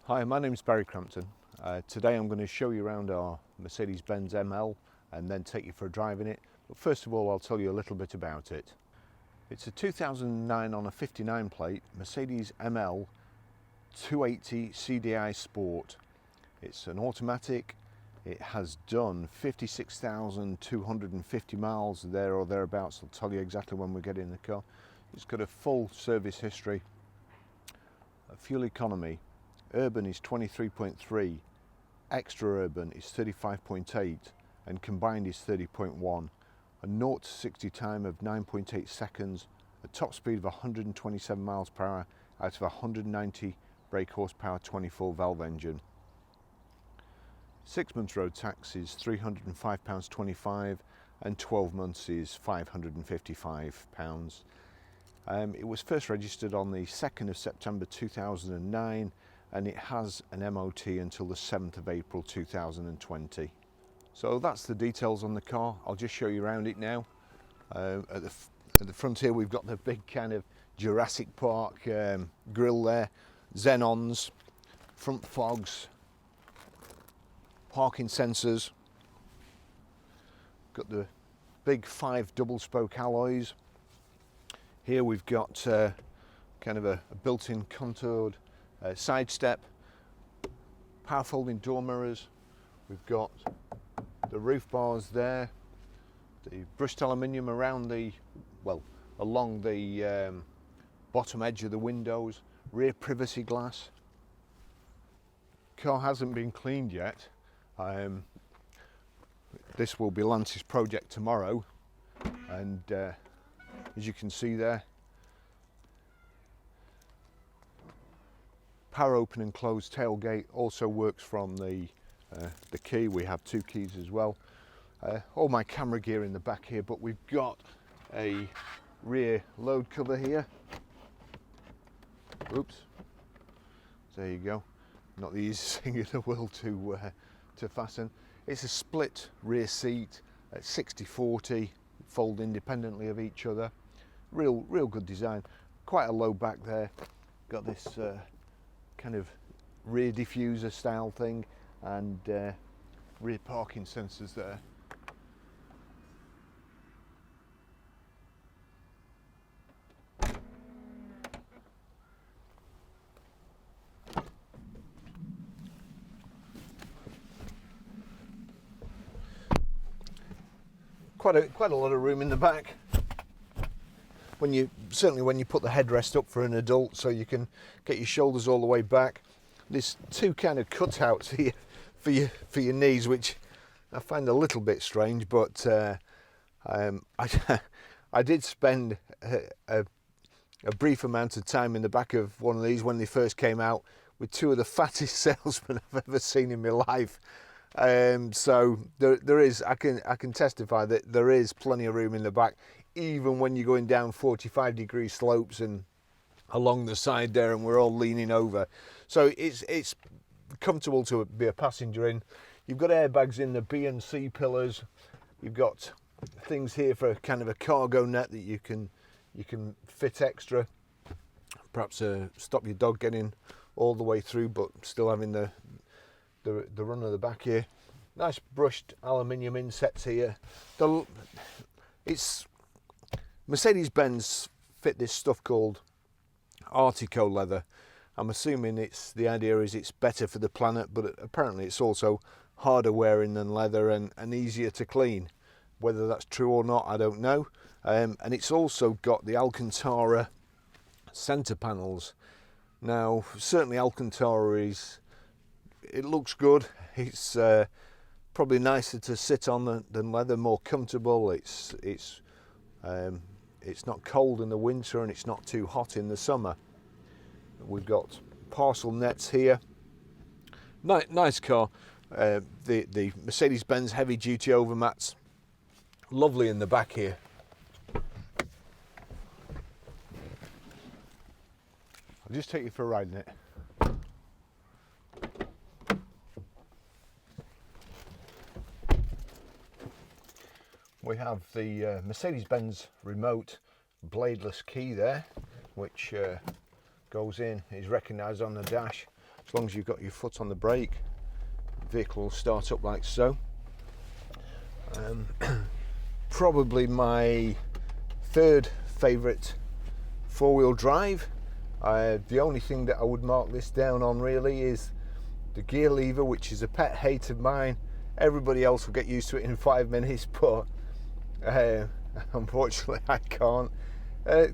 Hi, my name is Barry Crampton. Today I'm going to show you around our Mercedes-Benz ML and then take you for a drive in it. But first of all, I'll tell you a little bit about it. It's a 2009 on a 59 plate Mercedes ML280 CDI Sport. It's an automatic. It has done 56,250 miles there or thereabouts. I'll tell you exactly when we get in the car. It's got a full service history. Fuel economy. Urban is 23.3, extra urban is 35.8, and combined is 30.1. A 0 to 60 time of 9.8 seconds, a top speed of 127 miles per hour out of a 190 brake horsepower 24 valve engine. 6 months road tax is £305.25 and 12 months is £555. It was first registered on the 2nd of September 2009 and it has an MOT until the 7th of April 2020. So that's the details on the car. I'll just show you around it now. At the front here we've got the big kind of Jurassic Park grille there, xenons, front fogs, parking sensors, got the big 5 double spoke alloys. Here we've got kind of a built-in contoured side step, power folding door mirrors. We've got the roof bars there, the brushed aluminium around along the bottom edge of the windows, rear privacy glass. Car hasn't been cleaned yet. This will be Lance's project tomorrow, and as you can see there, power open and close tailgate also works from the key. We have 2 keys as well. All my camera gear in the back here, but we've got a rear load cover here. Oops, there you go. Not the easiest thing in the world to fasten. It's a split rear seat at 60/40, fold independently of each other. Real good design. Quite a low back there. Got this kind of rear diffuser style thing and rear parking sensors there. Quite a lot of room in the back. Certainly when you put the headrest up for an adult, so you can get your shoulders all the way back. There's 2 kind of cutouts here for your knees, which I find a little bit strange, but I did spend a brief amount of time in the back of one of these when they first came out with 2 of the fattest salesmen I've ever seen in my life. So there is, I can testify that there is plenty of room in the back, even when you're going down 45-degree slopes and along the side there, and we're all leaning over. So it's comfortable to be a passenger in. You've got airbags in the B and C pillars. You've got things here for kind of a cargo net that you can fit extra. Perhaps stop your dog getting all the way through, but still having the run of the back here. Nice brushed aluminium insets here. It's Mercedes-Benz fit this stuff called Artico leather. I'm assuming the idea is it's better for the planet, but apparently it's also harder wearing than leather and easier to clean. Whether that's true or not, I don't know. And it's also got the Alcantara centre panels. Now, certainly Alcantara it looks good. It's probably nicer to sit on than leather, more comfortable. It's not cold in the winter and it's not too hot in the summer. We've got parcel nets here. Nice car. The Mercedes-Benz heavy duty overmats. Lovely in the back here. I'll just take you for a ride in it. We have the Mercedes-Benz remote bladeless key there, which goes in, is recognised on the dash. as long as you've got your foot on the brake, the vehicle will start up like so. Probably my third favourite four-wheel drive. The only thing that I would mark this down on really is the gear lever, which is a pet hate of mine. Everybody else will get used to it in 5 minutes, but unfortunately I can't.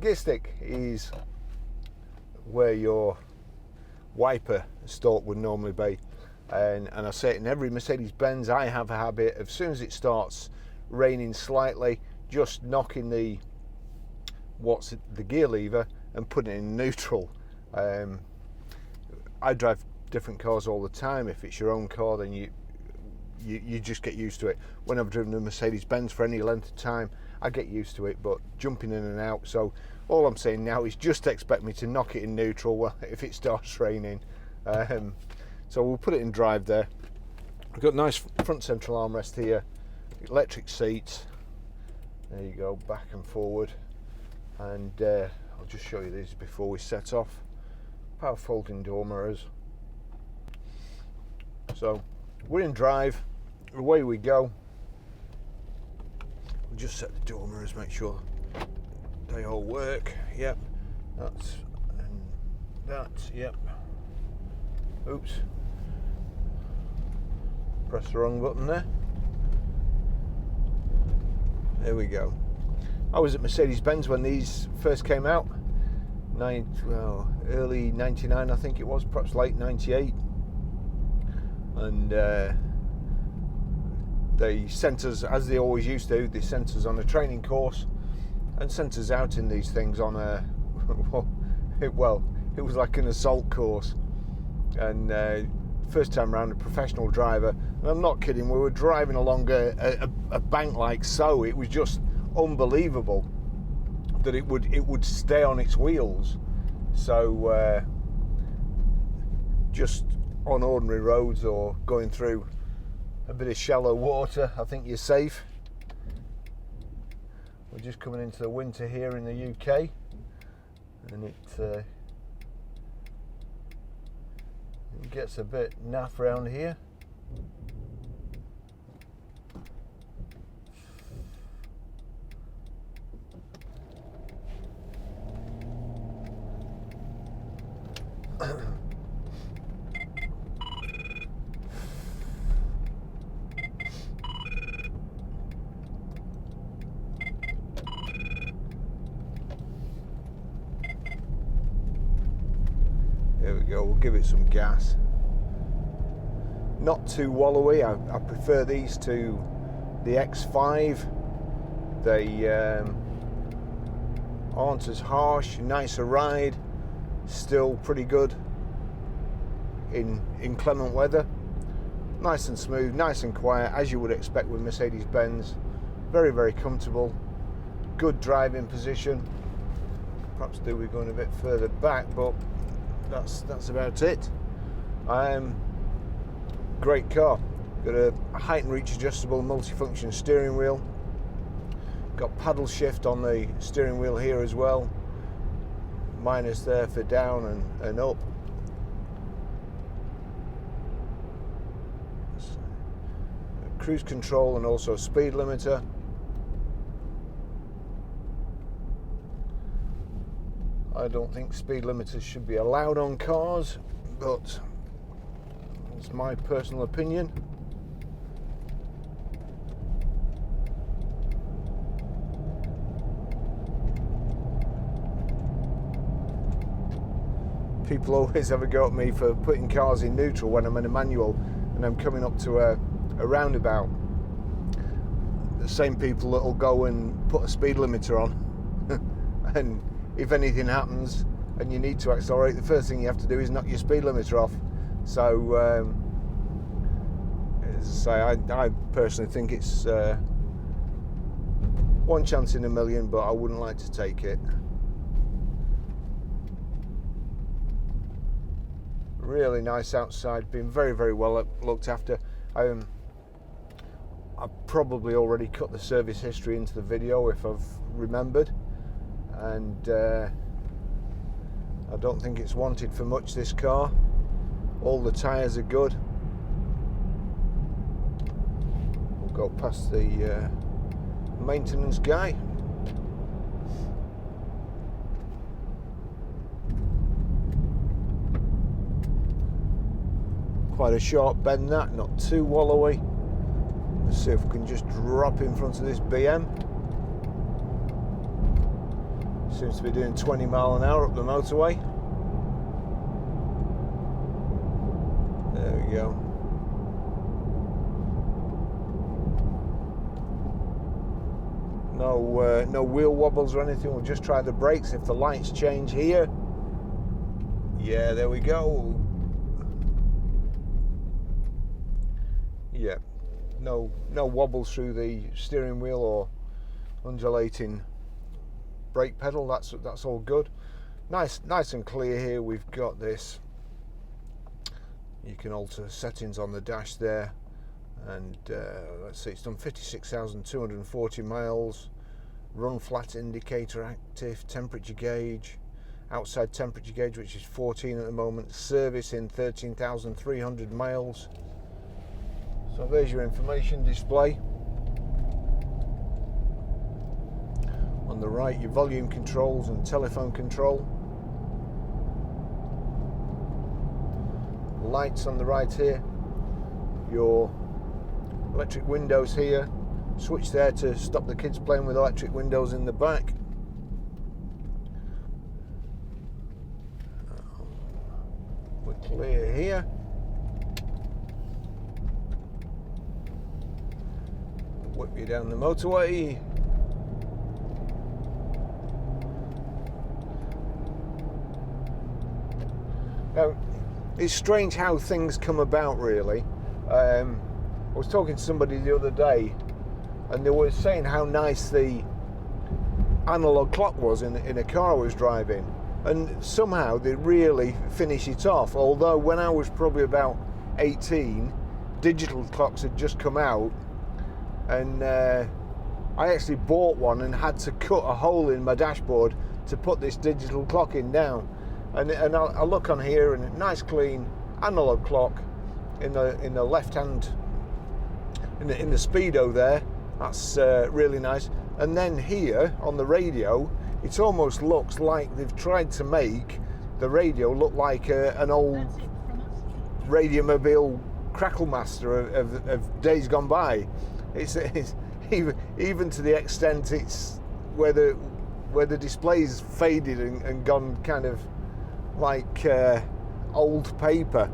Gear stick is where your wiper stalk would normally be, and I say it in every Mercedes-Benz. I have a habit of, as soon as it starts raining slightly, just knocking the gear lever and putting it in neutral. I drive different cars all the time. If it's your own car, then you just get used to it. When I've driven a Mercedes-Benz for any length of time, I get used to it, but jumping in and out. So all I'm saying now is just expect me to knock it in neutral if it starts raining. So we'll put it in drive there. We've got nice front central armrest here, electric seats. There you go, back and forward. And I'll just show you these before we set off. Power folding door mirrors. So we're in drive, away we go. We'll just set the door mirrors, make sure they all work. Yep, that's, and that, yep. Oops, press the wrong button there. There we go. I was at Mercedes-Benz when these first came out. Early 99 I think it was, perhaps late 98. And they sent us, as they always used to, they sent us on a training course and sent us out in these things on a, well, it was like an assault course. And first time round, a professional driver, and I'm not kidding, we were driving along a bank like so. It was just unbelievable that it would stay on its wheels. So just on ordinary roads or going through a bit of shallow water, I think you're safe. We're just coming into the winter here in the UK, and it gets a bit naff around here. There we go, we'll give it some gas. Not too wallowy, I prefer these to the X5. They aren't as harsh, nicer ride, still pretty good in inclement weather. Nice and smooth, nice and quiet, as you would expect with Mercedes-Benz. Very, very comfortable, good driving position. Perhaps do we going a bit further back, but that's about it. Great car. Got a height and reach adjustable multifunction steering wheel. Got paddle shift on the steering wheel here as well. Minus there for down and up. Cruise control and also speed limiter. I don't think speed limiters should be allowed on cars, but it's my personal opinion. People always have a go at me for putting cars in neutral when I'm in a manual and I'm coming up to a roundabout. The same people that will go and put a speed limiter on and if anything happens and you need to accelerate, the first thing you have to do is knock your speed limiter off. So as I say, I personally think it's one chance in a million, but I wouldn't like to take it. Really nice outside, been very, very well looked after. I've probably already cut the service history into the video if I've remembered, and I don't think it's wanted for much, this car. All the tyres are good. We'll go past the maintenance guy. Quite a sharp bend that, not too wallowy. Let's see if we can just drop in front of this BM. Seems to be doing 20 mile an hour up the motorway. There we go. No wheel wobbles or anything. We'll just try the brakes. If the lights change here, yeah, there we go. Yeah, no wobbles through the steering wheel or undulating brake pedal. That's all good. Nice and clear here. We've got this. You can alter settings on the dash there, and let's see, it's done 56,240 miles. Run flat indicator active, temperature gauge, outside temperature gauge, which is 14 at the moment. Service in 13,300 miles. So there's your information display. On the right, your volume controls and telephone control. Lights on the right here. Your electric windows here. Switch there to stop the kids playing with electric windows in the back. We're clear here. Whip you down the motorway. Now, it's strange how things come about, really. I was talking to somebody the other day, and they were saying how nice the analog clock was in a car I was driving, and somehow they really finish it off. Although when I was probably about 18, digital clocks had just come out, and I actually bought one and had to cut a hole in my dashboard to put this digital clock in now. And I look on here, and a nice clean analog clock in the left hand, in the speedo there. That's really nice. And then here on the radio, it almost looks like they've tried to make the radio look like an old Radiomobile Crackle-Master of days gone by. It's even to the extent it's where the display's faded and gone kind of like old paper.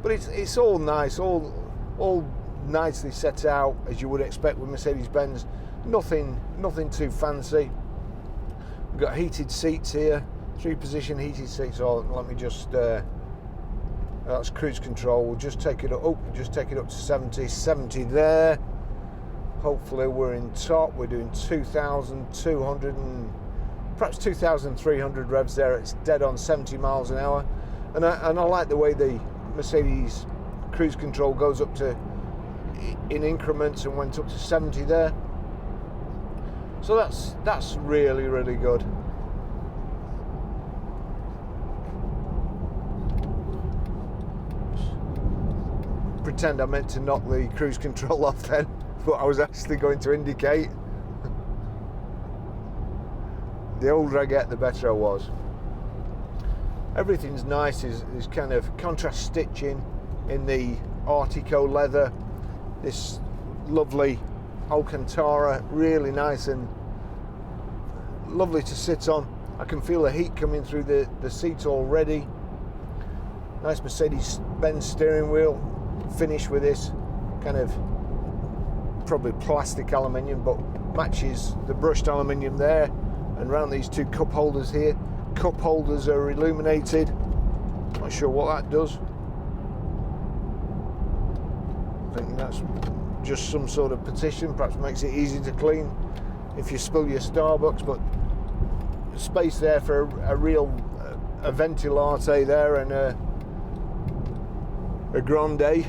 But it's all nice, all nicely set out as you would expect with Mercedes-Benz. Nothing too fancy. We've got heated seats here, 3-position heated seats. So let me just that's cruise control. We'll just take it up. Oh, just take it up to 70 there. Hopefully we're in top. We're doing 2,200 and perhaps 2,300 revs there. It's dead on 70 miles an hour, and I like the way the Mercedes cruise control goes up to in increments and went up to 70 there. So that's really, really good. Pretend I meant to knock the cruise control off then, but I was actually going to indicate. The older I get, the better I was. Everything's nice. Is kind of contrast stitching in the Artico leather. This lovely Alcantara, really nice and lovely to sit on. I can feel the heat coming through the seat already. Nice Mercedes-Benz steering wheel finish with this kind of probably plastic aluminium, but matches the brushed aluminium there. And around these two cup holders here. Cup holders are illuminated. Not sure what that does. I think that's just some sort of petition. Perhaps makes it easy to clean if you spill your Starbucks. But space there for a real a venti latte there, and a grande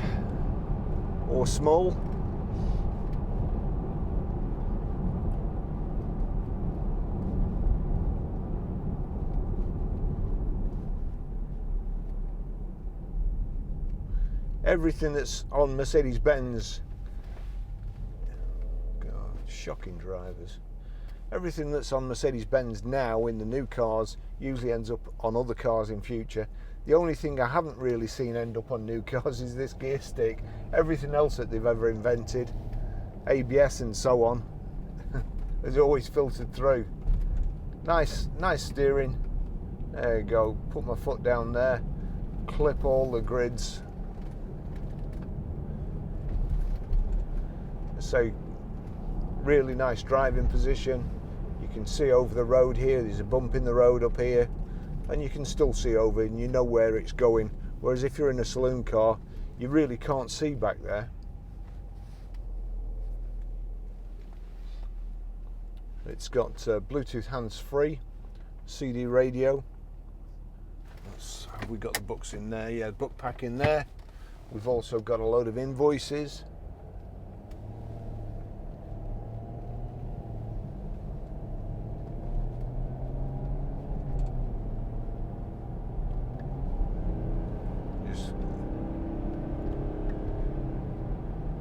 or small. everything that's on Mercedes-Benz, God, shocking drivers, everything that's on Mercedes-Benz now in the new cars usually ends up on other cars in future. The only thing I haven't really seen end up on new cars is this gear stick. Everything else that they've ever invented, ABS and so on, has always filtered through. Nice steering. There you go. Put my foot down there. Clip all the grids. So, really nice driving position. You can see over the road here. There's a bump in the road up here, and you can still see over, and you know where it's going. Whereas if you're in a saloon car, you really can't see back there. It's got Bluetooth hands-free, CD radio. Have we got the books in there? Yeah, book pack in there. We've also got a load of invoices.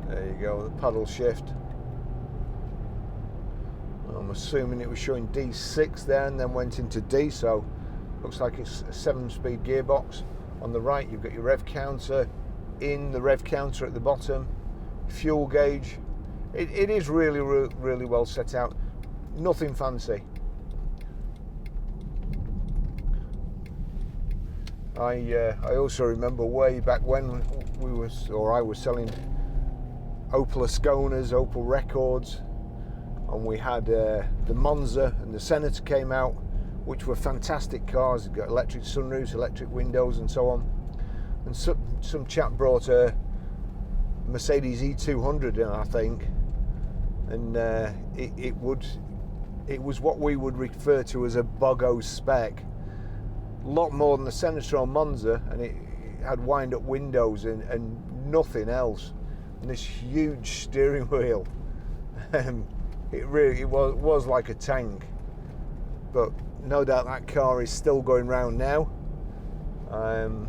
There you go, the paddle shift. I'm assuming it was showing D6 there and then went into D, so looks like it's a 7-speed gearbox. On the right you've got your rev counter, in the rev counter at the bottom, fuel gauge. It is really well set out, nothing fancy. I also remember way back when I was selling Opel Asconas, Opel Records, and we had the Monza and the Senator came out, which were fantastic cars. They've got electric sunroofs, electric windows and so on. And some chap brought a Mercedes E200 in, I think, and it was what we would refer to as a bogo spec. A lot more than the Senator or Monza, and it had wind-up windows and nothing else. And this huge steering wheel. It really was like a tank. But no doubt that car is still going round now. And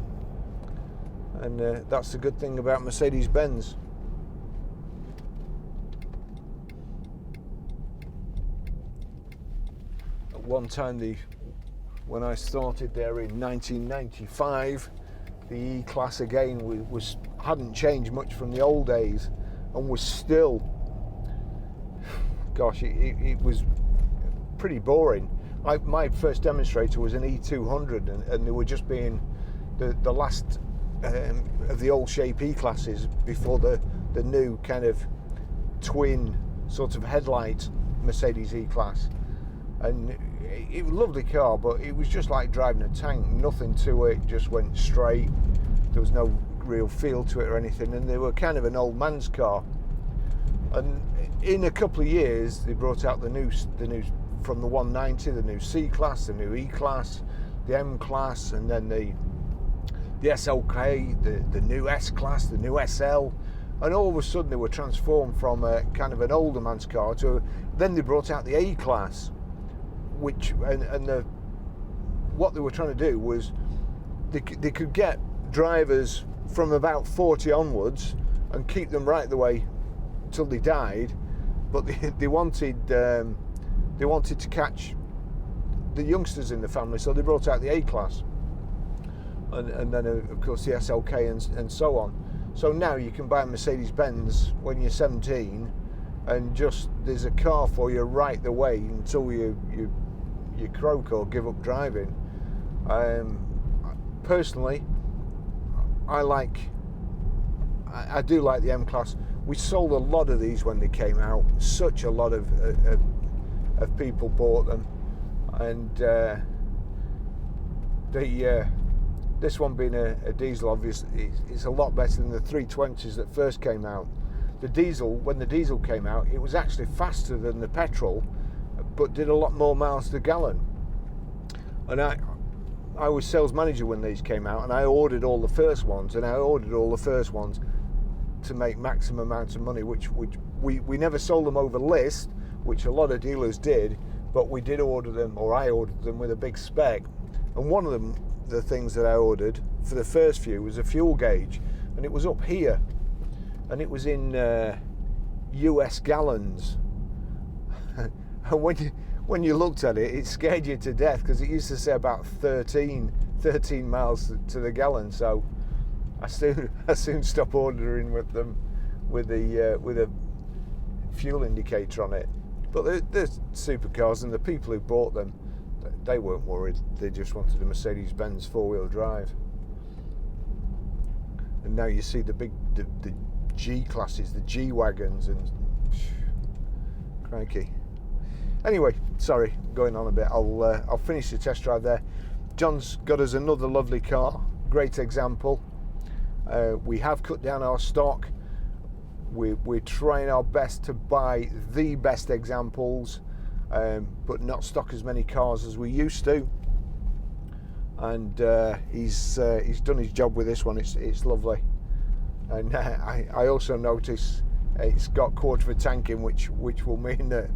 that's the good thing about Mercedes-Benz. At one time, when I started there in 1995, the E-Class again hadn't changed much from the old days, and was still, gosh, it was pretty boring. My first demonstrator was an E200, and they were just being the last of the old shape E-Classes before the new kind of twin sort of headlight Mercedes E-Class. And it was a lovely car, but it was just like driving a tank. Nothing to it, just went straight. There was no real feel to it or anything, and they were kind of an old man's car. And in a couple of years, they brought out the new from the 190, the new C-Class, the new E-Class, the M-Class, and then the SLK, the new S-Class, the new SL, and all of a sudden they were transformed from a kind of an older man's car to, then they brought out the A-Class, which, what they were trying to do was they could get drivers from about 40 onwards and keep them right the way till they died, but they wanted to catch the youngsters in the family, so they brought out the A-Class, and then of course the SLK and so on. So now you can buy a Mercedes-Benz when you're 17, and just there's a car for you right the way until you croak or give up driving. Personally, I do like the M-Class. We sold a lot of these when they came out. Such a lot of people bought them, and this one being a diesel, obviously, it's a lot better than the 320s that first came out. The diesel, when the diesel came out, it was actually faster than the petrol, but did a lot more miles to gallon. And I was sales manager when these came out, and I ordered all the first ones, to make maximum amount of money, which we never sold them over list, which a lot of dealers did, but we did order them, or I ordered them with a big spec. And one of the things that I ordered for the first few was a fuel gauge, and it was up here, and it was in US gallons. And when you looked at it, it scared you to death, because it used to say about 13 miles to the gallon. So I soon stopped ordering with them with a fuel indicator on it. But the supercars and the people who bought them, they weren't worried. They just wanted a Mercedes-Benz four-wheel drive. And now you see the G classes, the G wagons, and crikey. Anyway, sorry, going on a bit. I'll finish the test drive there. John's got us another lovely car. Great example. We have cut down our stock. We're trying our best to buy the best examples, but not stock as many cars as we used to. And he's done his job with this one. It's lovely. And I also notice it's got quarter of a tank in, which will mean that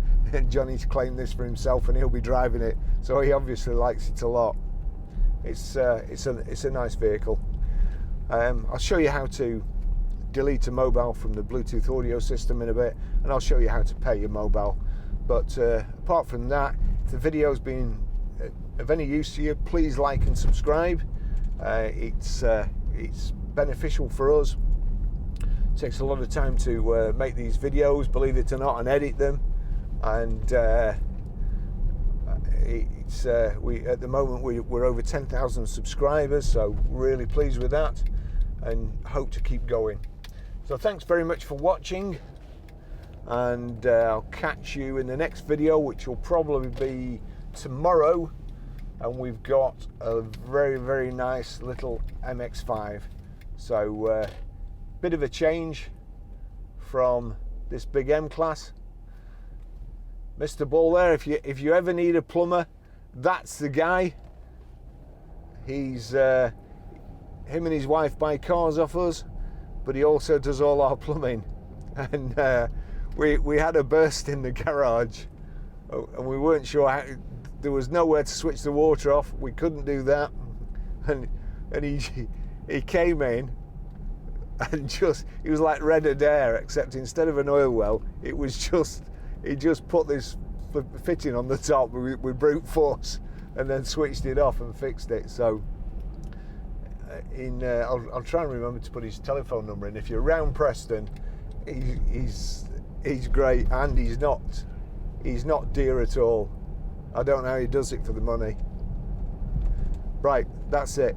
Johnny's claimed this for himself, and he'll be driving it. So he obviously likes it a lot. It's a nice vehicle. I'll show you how to delete a mobile from the Bluetooth audio system in a bit, and I'll show you how to pair your mobile. But apart from that, if the video's been of any use to you, please like and subscribe. It's beneficial for us. It takes a lot of time to make these videos, believe it or not, and edit them. And we at the moment we're over 10,000 subscribers, so really pleased with that, and hope to keep going. So thanks very much for watching, and I'll catch you in the next video, which will probably be tomorrow. And we've got a very, very nice little MX-5. So bit of a change from this big M class. Mr. Ball there, if you ever need a plumber, that's the guy. He's him and his wife buy cars off us, but he also does all our plumbing. And we had a burst in the garage, and we weren't sure how. There was nowhere to switch the water off. We couldn't do that, and he came in, and he was like Red Adair, except instead of an oil well, it was just he just put this fitting on the top with brute force, and then switched it off and fixed it. So I'll try and remember to put his telephone number in. If you're around Preston, he's great, and he's not dear at all. I don't know how he does it for the money. Right, that's it.